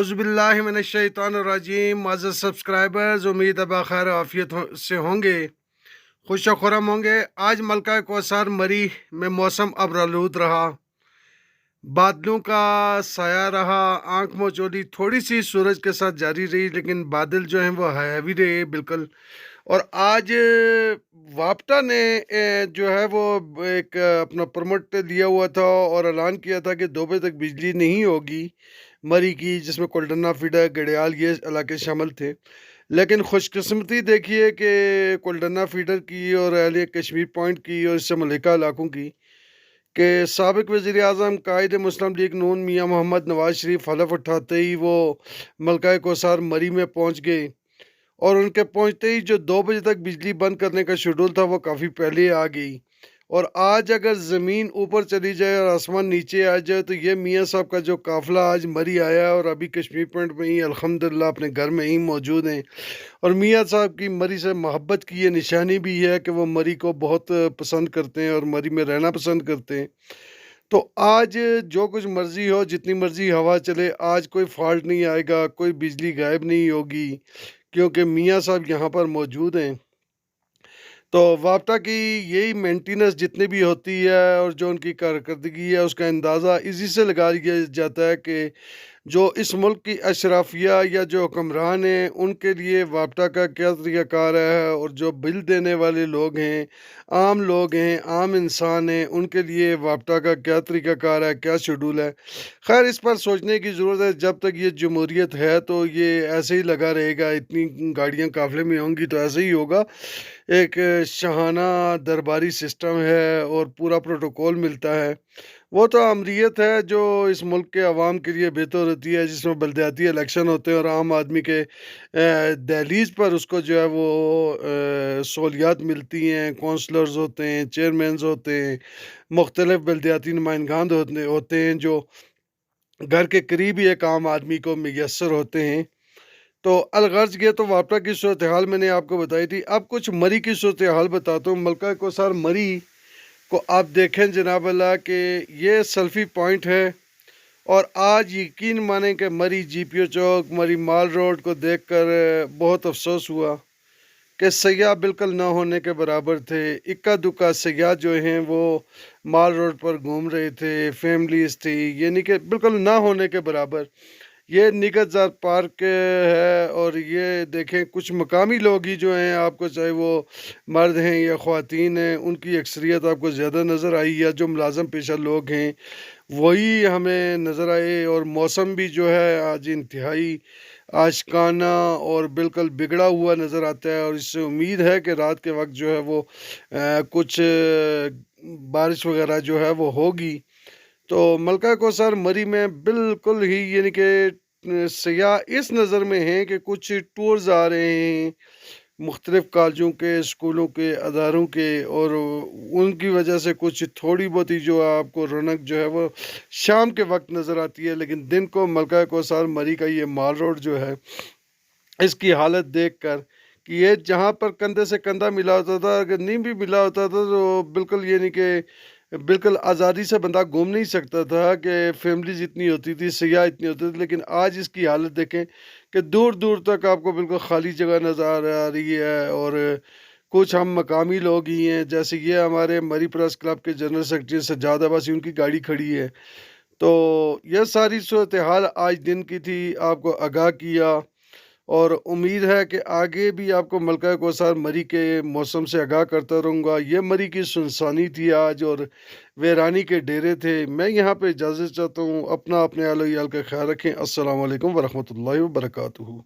औज़ुबिल्लाहिमिनश्शैतानिर्रजीम। माज़र subscribers, उम्मीद है बखैर आफियत से होंगे, खुश व खुर्रम होंगे। आज मलका कौसर मरी में मौसम अब्रालूद रहा, बादलों का साया रहा, आंख मचोली थोड़ी सी सूरज के साथ जारी रही, लेकिन बादल जो हैं वो हैवी रहे बिल्कुल। और आज वापटा ने जो है वो एक अपना परमिट लिया हुआ था और ऐलान किया था कि 2 बजे तक बिजली नहीं होगी मरी की, जिसमें कोल्डना फीडर गड़ियाल ये इलाके शामिल थे। लेकिन खुशकिस्मती देखिए कि कोल्डना फीडर की और अहले कश्मीर पॉइंट की और इससे मलिका इलाकों की कि साबिक वज़ीर आज़म कायद मुस्लिम लीग नून मियाँ मोहम्मद नवाज शरीफ हलफ उठाते ही वो मलका कौसार मरी में पहुँच गए। और उनके पहुंचते ही जो 2 बजे तक बिजली बंद करने का शेड्यूल था वो काफ़ी पहले आ गई। और आज अगर ज़मीन ऊपर चली जाए और आसमान नीचे आ जाए तो ये मियाँ साहब का जो काफ़िला आज मरी आया है और अभी कश्मीर पॉइंट में ही अल्हम्दुलिल्लाह अपने घर में ही मौजूद हैं। और मियाँ साहब की मरी से मोहब्बत की ये निशानी भी है कि वो मरी को बहुत पसंद करते हैं और मरी में रहना पसंद करते हैं। तो आज जो कुछ मर्ज़ी हो, जितनी मर्ज़ी हवा चले, आज कोई फ़ॉल्ट नहीं आएगा, कोई बिजली गायब नहीं होगी, क्योंकि मियाँ साहब यहाँ पर मौजूद हैं। तो वापटा की यही मेंटेनेंस जितनी भी होती है और जो उनकी कारकर्दगी है उसका अंदाज़ा इसी से लगा लिया जाता है कि जो इस मुल्क की अशराफिया या जो हुक्मरान हैं उनके लिए वापटा का क्या तरीक़ाकार है, और जो बिल देने वाले लोग हैं, आम लोग हैं, आम इंसान हैं, उनके लिए वापटा का क्या तरीक़ाकार है, क्या शेड्यूल है। खैर इस पर सोचने की ज़रूरत है। जब तक ये जमहूरियत है तो ये ऐसे ही लगा रहेगा, इतनी गाड़ियाँ काफ़िले में होंगी तो ऐसे ही होगा। एक शाहाना दरबारी सिस्टम है और पूरा प्रोटोकॉल मिलता है। वो तो अमरीत है जो इस मुल्क के अवाम के लिए बेहतर होती है, जिसमें बलदियाती इलेक्शन होते हैं और आम आदमी के दहलीज पर उसको जो है वो सहूलियात मिलती हैं। कौंसलर्स होते हैं, चेयरमैन्स होते हैं, मुख्तलिफ बलदियाती नुमाइंदगान होते हैं जो घर के करीब ही एक आम आदमी को मैसर होते हैं। तो अलगर्ज ये तो वापटा की सूरत हाल मैंने आपको बताई थी। अब कुछ मरी की सूरत हाल बताता हूँ। मलका कौसर मरी को आप देखें जनाब अल्लाह कि ये सेल्फी पॉइंट है। और आज यकीन माने कि मरी जीपीओ चौक, मरी माल रोड को देखकर बहुत अफसोस हुआ कि सयाह बिल्कुल ना होने के बराबर थे। इक्का दुक्का सयाह जो हैं वो माल रोड पर घूम रहे थे, फैमिलीज थी, यानी कि बिल्कुल ना होने के बराबर। ये निगहतजार पार्क है और ये देखें कुछ मकामी लोग ही जो हैं आपको, चाहे वो मर्द हैं या ख़वातीन हैं, उनकी अक्सरियत आपको ज़्यादा नज़र आई, या जो मुलाज़म पेशा लोग हैं वही हमें नज़र आए। और मौसम भी जो है आज इंतहाई आशिकाना और बिल्कुल बिगड़ा हुआ नज़र आता है। और इससे उम्मीद है कि रात के वक्त जो है वो कुछ बारिश वगैरह जो है वो होगी। तो मलका कौसर मरी में बिल्कुल ही यानी कि सयाह इस नज़र में हैं कि कुछ टूर्स आ रहे हैं मुख्तलिफ़ कॉलेजों के, स्कूलों के, अदारों के, और उनकी वजह से कुछ थोड़ी बहुत ही जो आपको रौनक जो है वो शाम के वक्त नज़र आती है। लेकिन दिन को मलका कौसर मरी का ये माल रोड जो है, इसकी हालत देख कर कि ये जहाँ पर कंधे से कंधा मिला होता था, अगर नहीं भी मिला होता था तो बिल्कुल ये नहीं कि बिल्कुल आज़ादी से बंदा घूम नहीं सकता था, कि फैमिलीज इतनी होती थी, सयाह इतनी होती थी। लेकिन आज इसकी हालत देखें कि दूर दूर तक आपको बिल्कुल खाली जगह नज़र आ रही है। और कुछ हम मकामी लोग ही हैं, जैसे ये हमारे मरी प्रेस क्लब के जनरल सेक्रेटरी सज्जाद अब्बासी, उनकी गाड़ी खड़ी है। तो यह सारी सूरत हाल आज दिन की थी, आपको आगाह किया। और उम्मीद है कि आगे भी आपको मलका कौसर मरी के मौसम से आगाह करता रहूँगा। ये मरी की सुनसानी थी आज और वीरानी के डेरे थे। मैं यहाँ पे इजाज़त चाहता हूँ। अपना अपने अहल व इयाल का ख्याल रखें। अस्सलाम वालेकुम वरहमतुल्लाहि वबरकातुहू।